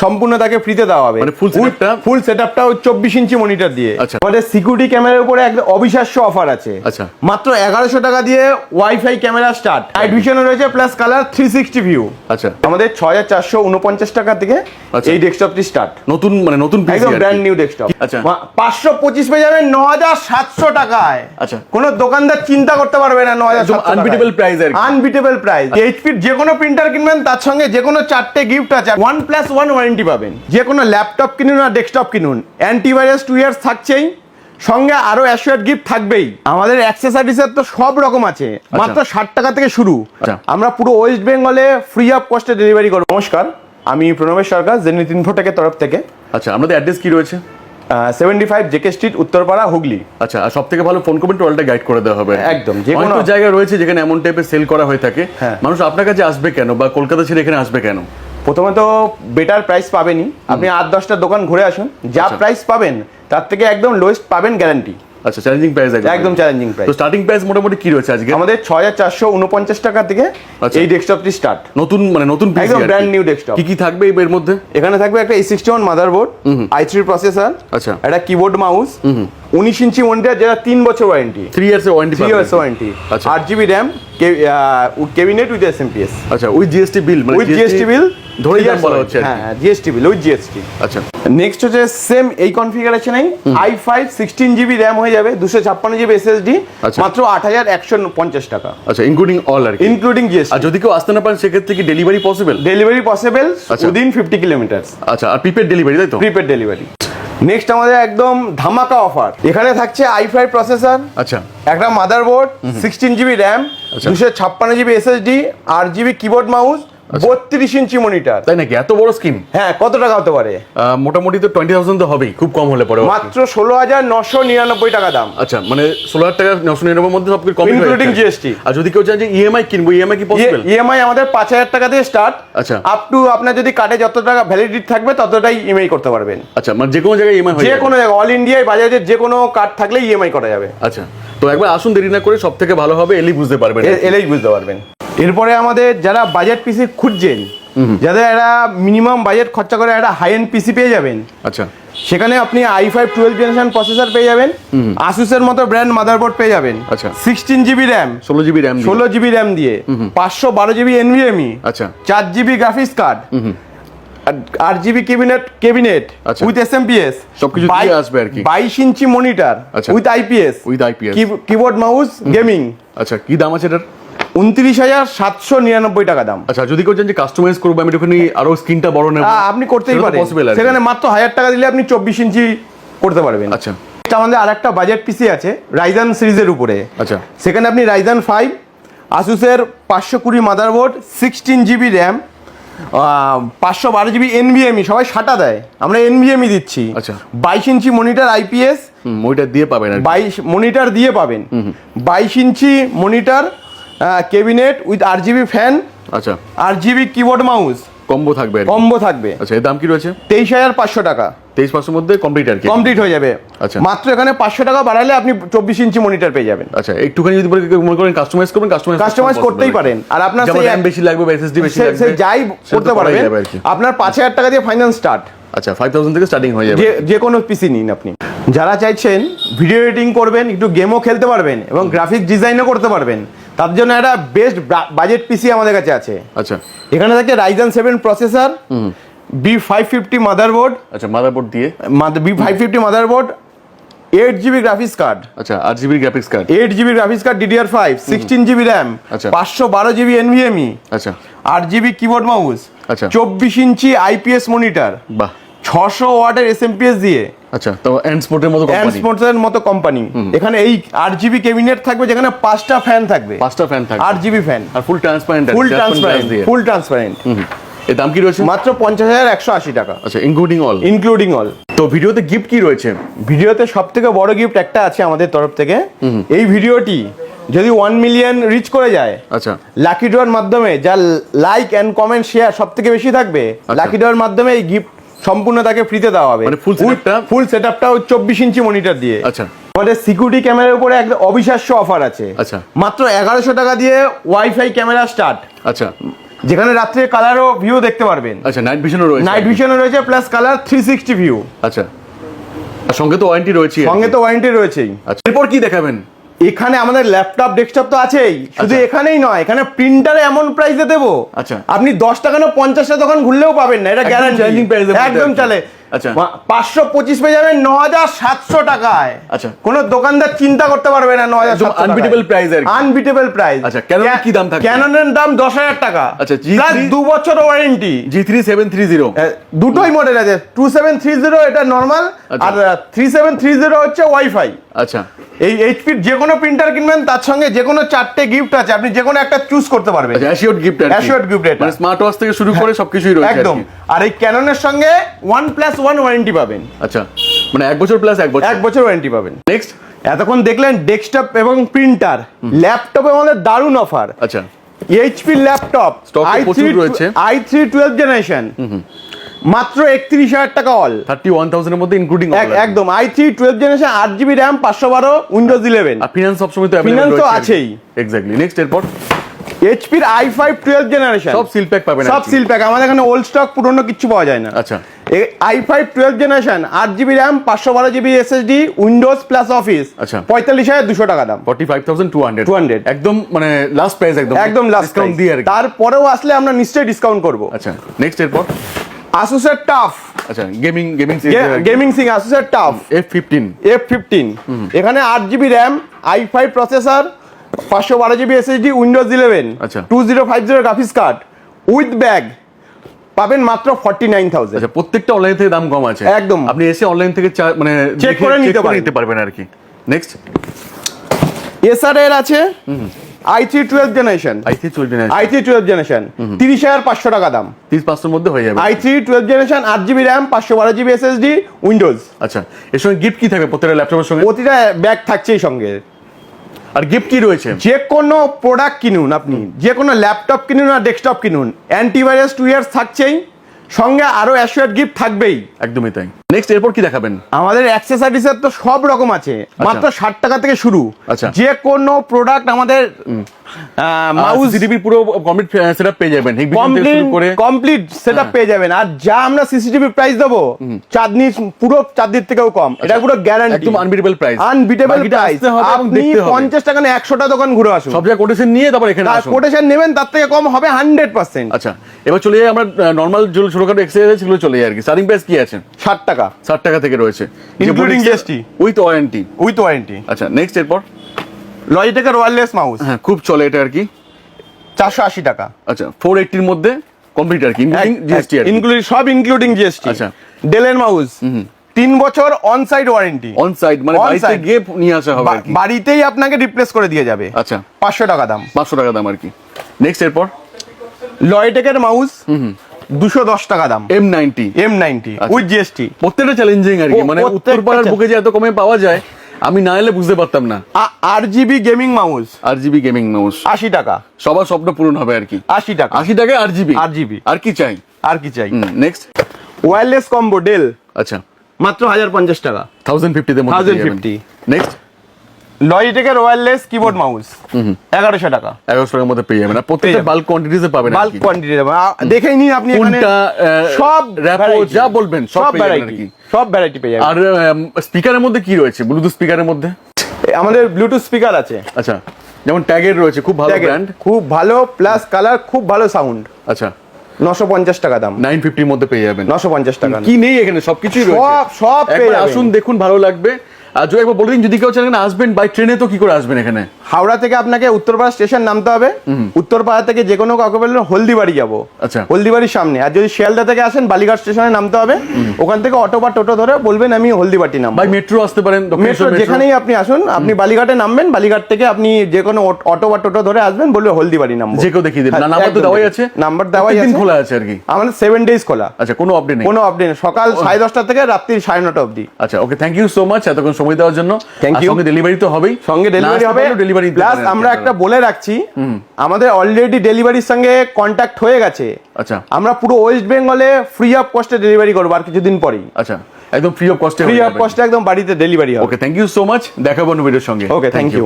সম্পূর্ণ তাকে ফ্রিতে দেওয়া হবে, মানে ফুল সেটআপটা 24 ইঞ্চি মনিটর দিয়ে। আচ্ছা, আমাদের সিকিউরিটি ক্যামেরার উপরে একদম অবিশ্বাস্য অফার আছে। আচ্ছা, মাত্র 1100 টাকা দিয়ে ওয়াইফাই ক্যামেরা স্টার্ট, নাইট ভিশনও রয়েছে প্লাস কালার 360 ভিউ। আচ্ছা, আমাদের 6449 টাকা থেকে এই ডেস্কটপটি স্টার্ট, নতুন মানে নতুন পিসি, একদম ব্র্যান্ড নিউ ডেস্কটপ। আচ্ছা, 525 পেয়ে যাবেন 9700 টাকায়। আচ্ছা, কোনো দোকানদার চিন্তা করতে পারবে না 9700 আনবিটেবল প্রাইস, আর আনবিটেবল প্রাইস। এইচপির যে কোনো প্রিন্টার কিনবেন তার সঙ্গে যে কোনো 4টে গিফট আছে, 1+1 ওয়ারেন্টি পাবেন। যে কোনো ল্যাপটপ কিনুন আর ডেস্কটপ কিনুন, অ্যান্টিভাইরাস 2 ইয়ার্স থাকছেই, সঙ্গে আরো অ্যাসুয়ার্ড গিফট থাকবেই। আমাদের অ্যাক্সেসরিজের তো সব রকম আছে, মাত্র 60 টাকা থেকে শুরু। আমরা পুরো ওয়েস্ট বেঙ্গলে ফ্রি অফ কস্টে ডেলিভারি করব। নমস্কার, আমি প্রণবেশ সরকার, জেনিথ ইনফোটেকের তরফ থেকে। আচ্ছা, আমাদের অ্যাড্রেস কি রয়েছে? 75 জেকে স্ট্রিট, উত্তরপাড়া, হুগলি। আচ্ছা, আর সব থেকে ভালো ফোন করবেন, টোটালটা গাইড করে দেওয়া হবে। একদম, যে কোনো জায়গা রয়েছে যেখানে এমন টাইপের সেল করা হয়ে থাকে, মানুষ আপনার কাছে আসবে কেন, বা কলকাতা ছেড়ে এখানে আসবে কেন? প্রথমে তো বেটার প্রাইস পাবেনই, আপনি 8-10টা দোকান ঘুরে আসুন, যা প্রাইস পাবেন তার থেকে একদম লোয়েস্ট পাবেন, গ্যারান্টি। আচ্ছা, চ্যালেঞ্জিং প্রাইস, একদম চ্যালেঞ্জিং প্রাইস। তো স্টার্টিং প্রাইস মোটামুটি কি রয়েছে আজকে? আমাদের 6449 টাকা থেকে এই ডেস্কটপটি স্টার্ট, নতুন মানে নতুন পিসি, একদম ব্র্যান্ড নিউ ডেস্কটপ। কি কি থাকবে এর মধ্যে? এখানে থাকবে একটা A61 মাদারবোর্ড, i3 প্রসেসর, আচ্ছা, একটা কিবোর্ড মাউস, 19 ইঞ্চি মনিটর যেটা 3 বছর warranty, 3 years warranty, 3 years warranty, 8GB RAM, cabinet with SMPS। আচ্ছা, উইথ জিএসটি বিল, মানে উইথ জিএসটি বিল ধরে দাম বলা হচ্ছে। হ্যাঁ, জিএসটি বিল উইথ জিএসটি। আচ্ছা, নেক্সট হচ্ছে সেম এই কনফিগারেশনেই i5 16GB RAM হয়ে যাবে, 256GB SSD, মাত্র 8150 টাকা। আচ্ছা, ইনক্লুডিং অল, আর ইনক্লুডিং জিএসটি। আর যদি কেউ আসতে না পারেন সেক্ষেত্রে কি delivery possible? Delivery possible within 50 kilometre. আচ্ছা, আর প্রিপেড ডেলিভারি, তাই তো? Prepaid delivery. নেক্সট আমাদের একদম ধামাকা অফার, এখানে থাকছে i5 প্রসেসর, আচ্ছা, একটা motherboard, 16GB RAM, 256GB SSD, 8GB keyboard mouse, 32 inch monitor. তাই নাকি? এত বড় স্ক্রিন? হ্যাঁ, কত টাকা হতে পারে? মোটামুটি তো 20,000 তো হবেই, খুব কম হলে পরে। মাত্র 16,999 টাকা দাম। আচ্ছা, মানে 16,000 টাকা 999 মধ্যে সব কিছু কম, ইনক্লুডিং জিএসটি। আর যদি কেউ চান যে ইএমআই কিনবো, ইএমআই কি পসিবল? ইএমআই আমাদের 5,000 টাকা থেকে স্টার্ট। আচ্ছা, আপ টু আপনার যদি কার্ডে যত টাকা ভ্যালিডিটি থাকবে ততটাই ইএমআই করতে পারবেন। আচ্ছা, মানে যে কোনো জায়গায় ইএমআই হয়? যে কোনো জায়গায়, অল ইন্ডিয়ায় বাজাজের যে কোনো কার্ড থাকলে ইএমআই করা যাবে। আচ্ছা, তো একবার আসুন, দেরি না করে, সব থেকে ভালো হবে এলেই বুঝতে পারবেন, এলেই বুঝতে পারবেন। এরপরে আমাদের যারা বাজেট পিসি খুঁজছেন, যাদের একটা মিনিমাম বাজেট খরচা করে একটা হাই এন্ড পিসি পেয়ে যাবেন, আচ্ছা, সেখানে আপনি i5 12 জেনারেশন প্রসেসর পেয়ে যাবেন, আসুসের মতো ব্র্যান্ড মাদারবোর্ড পেয়ে যাবেন, আচ্ছা, 16GB RAM, 16GB RAM দিয়ে, 512GB NVMe, আচ্ছা, 4GB graphics card, 8GB cabinet with SMPS, সবকিছু দিয়ে আসবে আর কি। 22 inch monitor with IPS, keyboard mouse, gaming. আচ্ছা, কি দাম আছে এটার? 29,799 টাকা দাম। আচ্ছা, যদি কেউ চান যে কাস্টমাইজ করবো, আমি একটুখানি আরো স্ক্রিনটা বড় নেব, আপনি করতেই পারেন, সেখানে মাত্র 1000 টাকা দিলে আপনি 24 ইঞ্চি করতে পারবেন। আচ্ছা, আমাদের আরেকটা বাজেট পিসি আছে রাইজান সিরিজের উপরে। আচ্ছা, সেখানে আপনি Ryzen 5, আসুসের 520 motherboard, 16GB RAM, 512GB NVMe, সবাই সাটা দেয়, আমরা NVMe দিচ্ছি। আচ্ছা, 22 ইঞ্চি মনিটর IPS, মনিটর দিয়ে পাবেন, 22 মনিটর দিয়ে পাবেন, 22 inch monitor, cabinet with 8GB fan, আচ্ছা, 8GB কিবোর্ড মাউস, কম্বো থাকবে, কম্বো থাকবে। আচ্ছা, এর দাম কি রয়েছে? 23,500 টাকা। 23,500 মধ্যে কমপ্লিট, আর কি কমপ্লিট হয়ে যাবে। আচ্ছা, মাত্র এখানে 500 টাকা বাড়ালে আপনি 24 ইঞ্চি মনিটর পেয়ে যাবেন। আচ্ছা, একটুখানি যদি মনে করেন কাস্টমাইজ করবেন, কাস্টমাইজ করতেই পারেন। আর আপনার সেই RAM বেশি লাগবে বা SSD বেশি লাগবে, সেই যাই করতে পারবেন। আপনার 5,000 টাকা দিয়ে ফাইনাল স্টার্ট। আচ্ছা, 5,000 থেকে স্টার্টিং হয়ে যাবে, যে কোনো পিসি নিন আপনি। যারা চাইছেন ভিডিও এডিটিং করবেন, একটু গেমও খেলতে পারবেন এবং গ্রাফিক ডিজাইনও করতে পারবেন, তার জন্য একটা বেস্ট বাজেট পিসি আমাদের কাছে আছে। আচ্ছা, এখানে থাকে Ryzen 7 প্রসেসর, B550 মাদারবোর্ড, আচ্ছা, মাদারবোর্ড দিয়ে B550 motherboard, 8GB graphics card, আচ্ছা, 8GB graphics card, 8GB graphics card DDR5, 16GB RAM, আচ্ছা, 512GB NVMe, আচ্ছা, 8GB কিবোর্ড মাউস, আচ্ছা, 24 ইঞ্চি IPS মনিটর, বাহ, 600 ওয়াটের SMPS দিয়ে। আচ্ছা, তো এন্ডস্পোর্টের মতো কোম্পানি। এখানে এই 8GB ক্যাবিনেট থাকবে, যেখানে 5টা ফ্যান থাকবে, 8GB ফ্যান, আর ফুল ট্রান্সপারেন্ট, ফুল ট্রান্সপারেন্ট। এর দাম কি রয়েছে? মাত্র 50,180 টাকা। আচ্ছা, ইনক্লুডিং অল। তো ভিডিওতে গিফট কি রয়েছে? ভিডিওতে সবথেকে বড় গিফট একটা আছে আমাদের তরফ থেকে। এই ভিডিওটি যদি 1 মিলিয়ন রিচ করে যায়, আচ্ছা, লাকি ড্রর মাধ্যমে, যার লাইক এন্ড কমেন্ট শেয়ার সবথেকে বেশি থাকবে, লাকি ড্রর মাধ্যমে এই গিফট সম্পূর্ণ তাকে ফ্রিতে দেওয়া হবে, মানে ফুল সেটআপটা 24 ইঞ্চি মনিটর দিয়ে। আচ্ছা, আমাদের সিকিউরিটি ক্যামেরার উপরে একটা অবিশ্বাস্য অফার আছে। আচ্ছা, মাত্র 1100 টাকা দিয়ে ওয়াইফাই ক্যামেরা স্টার্ট। আচ্ছা, যেখানে রাত্রে কালারও ভিউ দেখতে পারবেন। আচ্ছা, নাইট ভিশনও রয়েছে। নাইট ভিশনও রয়েছে প্লাস কালার 360 ভিউ। আচ্ছা, আর সঙ্গে তো ওয়ারেন্টি রয়েছে। সঙ্গে তো ওয়ারেন্টি রয়েছেই। আচ্ছা, এরপর কি দেখাবেন? এখানে আমাদের ল্যাপটপ ডেস্কটপ তো আছেই, শুধু আচ্ছা। এখানেই নয়, এখানে প্রিন্টারে এমন প্রাইসে দেবো আচ্ছা। আপনি 10 টাকা না 50টা দোকান ঘুরলেও পাবেন না, এটা একদম গ্যারান্টি। challenging price এর মধ্যে একদম আর কি। চলে। আচ্ছা। 525 পেয়ে যাবেন 9700 টাকায়। আচ্ছা। কোনো দোকানদার চিন্তা করতে পারবে না 9700 টাকা। আনবিটেবল প্রাইস আর কি। Unbeatable price. আচ্ছা, ক্যাননের কি দাম থাকে? ক্যাননের দাম 10000 টাকা। আচ্ছা, প্লাস 2 বছর ওয়ারেন্টি। G3730 দুটোই মডেল আছে, 2730 এটা নরমাল, আচ্ছা। আর 3730 হচ্ছে ওয়াইফাই। আচ্ছা, এই এইচপির যে কোনো প্রিন্টার কিনবেন তার সঙ্গে যে কোনো 4টে গিফট আছে, আপনি যে কোনো একটা চুজ করতে পারবেন। আচ্ছা, অ্যাসিওর্ড গিফট আর কি। Assured gift এটা। মানে স্মার্ট ওয়াচ থেকে শুরু করে সবকিছুই রয়েছে একদম। আর এই ক্যাননের সঙ্গে 1+1 ওয়ারেন্টি পাবেন। আচ্ছা, মানে 1 বছর প্লাস 1 বছর। 1 বছর ওয়ারেন্টি পাবেন। নেক্সট। এতক্ষণ দেখলেন ডেস্কটপ এবং প্রিন্টার। ল্যাপটপে আমাদের দারুণ অফার। আচ্ছা, এইচপি ল্যাপটপ Stock এ প্রচুর রয়েছে। i3 12 জেনারেশন মাত্র 31,000 টাকা অল। 31,000 এর মধ্যে ইনক্লুডিং একদম i3 12 generation 8GB RAM 512 Windows 11। আর ফিনান্স সবসময় তো Finance তো আছেই। এক্স্যাক্টলি। নেক্সট, এরপর এইচপির i5 12 জেনারেশন সব সিল প্যাক পাবেন। সব সিল প্যাক, আমাদের এখানে ওল্ড স্টক পুরনো কিচ্ছু পাওয়া যায় না। আচ্ছা, i5 12 generation 8GB RAM 512GB SSD Windows plus office. আচ্ছা। 45,200 টাকা দাম। 45,200 200 একদম মানে লাস্ট প্রাইস। একদম লাস্ট ডিসকাউন্ট দিয়ে আর কি। তারপরেও আসলে আমরা নিশ্চয়ই ডিসকাউন্ট করব। আচ্ছা, নেক্সট, এরপর আসুসের টাফ আচ্ছা গেমিং গেমিং সিং আসুসের টাফ F15 F15 এখানে 8GB RAM i5 processor 512GB SSD Windows 11 আচ্ছা। 2050 গ্রাফিক্স কার্ড উইথ ব্যাগ পাবেন মাত্র 49,000। আচ্ছা, প্রত্যেকটা অনলাইন থেকে দাম কম আছে। একদম। আপনি এসে অনলাইন থেকে মানে চেক করে নিতে পারবেন আর কি। নেক্সট, এসআর এর আছে i3 12 জেনারেশন i3 চলবে না। i3 12 জেনারেশন 30,500 টাকা দাম। 30,500 মধ্যে হয়ে যাবে। i3 12 generation 8GB RAM 512GB SSD Windows. আচ্ছা, এর সঙ্গে গিফট কি থাকবে প্রত্যেকটা ল্যাপটপের সঙ্গে? প্রতিটা ব্যাগ থাকছেই সঙ্গে। আর গিফট কি রয়েছে? যে কোনো প্রোডাক্ট কিনুন, আপনি যে কোনো ল্যাপটপ কিনুন আর ডেস্কটপ কিনুন, অ্যান্টিভাইরাস 2 ইয়ার্স থাকছেই, সঙ্গে আরো অ্যাসিওর্ড গিফট থাকবেই। একদমই তাই। নেক্সট, এরপর কি দেখাবেন? আমাদের অ্যাক্সেসরিজের তো সব রকম আছে, মাত্র 60 টাকা থেকে শুরু। আচ্ছা। যে কোনো প্রোডাক্ট আমাদের মাউস সিসিটিভি পুরো কমপ্লিট সেটআপ পেয়ে যাবেন। কমপ্লিট সেটআপ পেয়ে যাবেন। আর যা আমরা সিসিটিভি প্রাইস দেবো পুরো চাঁদনির থেকেও কম। এটা পুরো গ্যারান্টি, একদম আনবিটেবল প্রাইস। Unbeatable price. আপনি 50 টাকা না 100টা দোকান ঘুরে আসুন, সব জায়গায় কোটেশন নিয়ে তারপর এখানে আসুন। কোটেশন নেবেন, তার থেকে কম হবে 100%। আচ্ছা, এবার চলে যাই আমরা নরমাল যে ছোটখাটো এক্সেসরিজ সেগুলো চলে যায় আর কি। স্টার্টিং প্রাইস কি আছে? 60 টাকা 60 টাকা থেকে রয়েছে, ইনক্লুডিং জিএসটি উইথ ওয়ারেন্টি। আচ্ছা, নেক্সট, এরপর লজিটেকের ওয়্যারলেস মাউস। হ্যাঁ, খুব চলে এটা আর কি। 480 টাকা। আচ্ছা, 480 এর মধ্যে কমপ্লিট আর কি, ইনক্লুডিং জিএসটি আর কি। সব ইনক্লুডিং জিএসটি। আচ্ছা। ডেলের মাউস 3 বছর on side warranty. On side মানে বাড়িতে গিয়ে নিয়ে আসা হবে আর কি। বাড়িতেই আপনাকে রিপ্লেস করে দিয়ে যাবে। আচ্ছা, 500 টাকা দাম। 500 টাকা দাম আর কি। নেক্সট, এরপর লজিটেকের মাউস 210 টাকা দাম। M90 with GST. প্রত্যেকটা চ্যালেঞ্জিং আর কি, মানে উত্তরপাড়ার বুকে যে এত কমে পাওয়া যায় আমি না এলে বুঝতে পারতাম না। RGB gaming mouse 8GB gaming mouse 80 টাকা। সবার স্বপ্ন পূরণ হবে আর কি। 80 টাকা। 80 টাকায় RGB। আর কি চাই? আর কি চাই? নেক্সট, ওয়্যারলেস কম্বো ডেল আচ্ছা মাত্র 1050 টাকা। 1050 তে মধ্যে 1050। নেক্সট, লজিটেকের ওয়্যারলেস কিবোর্ড মাউস 1100 টাকা। 1100 টাকার মধ্যে পেয়ে যাবেন। আর প্রত্যেকটা বাল্ক কোয়ান্টিটিতে পাবেন। বাল্ক কোয়ান্টিটি দেখেই নিন আপনি, এখানে কোনটা সব র‍্যাপো যা বলবেন সব পেয়ে যাবেন আর কি। সব ভ্যারাইটি পেয়ে যাবেন। আর স্পিকারের মধ্যে কি রয়েছে? ব্লুটুথ স্পিকারের মধ্যে আমাদের ব্লুটুথ স্পিকার আছে। আচ্ছা, যেমন ট্যাগের রয়েছে, খুব ভালো ব্র্যান্ড, খুব ভালো, প্লাস কালার, খুব ভালো সাউন্ড। আচ্ছা, 950 টাকা দাম। 950 এর মধ্যে পেয়ে যাবেন। 950 টাকা কি নেই এখানে, সবকিছুই রয়েছে। সব পেয়ে যাবেন। আসুন, দেখুন, ভালো লাগবে। আর যদি একবার বলে দিন, যদি কেউ চান আসবেন বাই ট্রেনে, তো কি করে আসবেন এখানে? হাওড়া থেকে আপনাকে উত্তরপাড়া স্টেশন নামতে হবে। উত্তরপাড়া থেকে যে কোনো কাউকে বললেন হলদিবাড়ি যাবো, আচ্ছা, হলদিবাড়ির সামনে। আর যদি শিয়ালদা থেকে আসেন বালিঘাট স্টেশনে নামতে হবে। ওখান থেকে অটো বা টোটো ধরে বলবেন আমি হলদিবাড়ি নামবো। বাই মেট্রো আসতে পারেন। মেট্রো যেখানেই আপনি আসুন, আপনি বালিঘাটে নামবেন, বালিঘাট থেকে আপনি যে কোনো অটো বা টোটো ধরে আসবেন, বলবে হলদিবাড়ি নামবো। যে কেউ দেখিয়ে দেবেন। নাম্বার তো দেওয়াই আছে। নাম্বার দেওয়াই আছে। খোলা আছে আর কি। আমাদের 7 ডেজ খোলা। আচ্ছা, কোনো আপডেট নেই? কোনো আপডেট নেই, সকাল 10:30 থেকে রাত্রি 9:30 অবধি। আচ্ছা, ওকে, থ্যাংক ইউ সো মাচ এতক্ষণ সময় দেওয়ার জন্য। Thank you. সঙ্গে ডেলিভারি তো হবেই। সঙ্গে ডেলিভারি হবে। প্লাস আমরা একটা বলে রাখছি, আমাদের অলরেডি ডেলিভারির সঙ্গে কন্ট্যাক্ট হয়ে গেছে। আচ্ছা, আমরা পুরো ওয়েস্ট বেঙ্গলে ফ্রি অফ কস্টে ডেলিভারি করবো আর কিছুদিন পরেই। আচ্ছা, একদম ফ্রি অফ কস্টে। ফ্রি অফ কস্টে একদম বাড়িতে ডেলিভারি হবে। ওকে, থ্যাংক ইউ সো মাচ। দেখাবো ভিডিওর সঙ্গে। ওকে, থ্যাংক ইউ।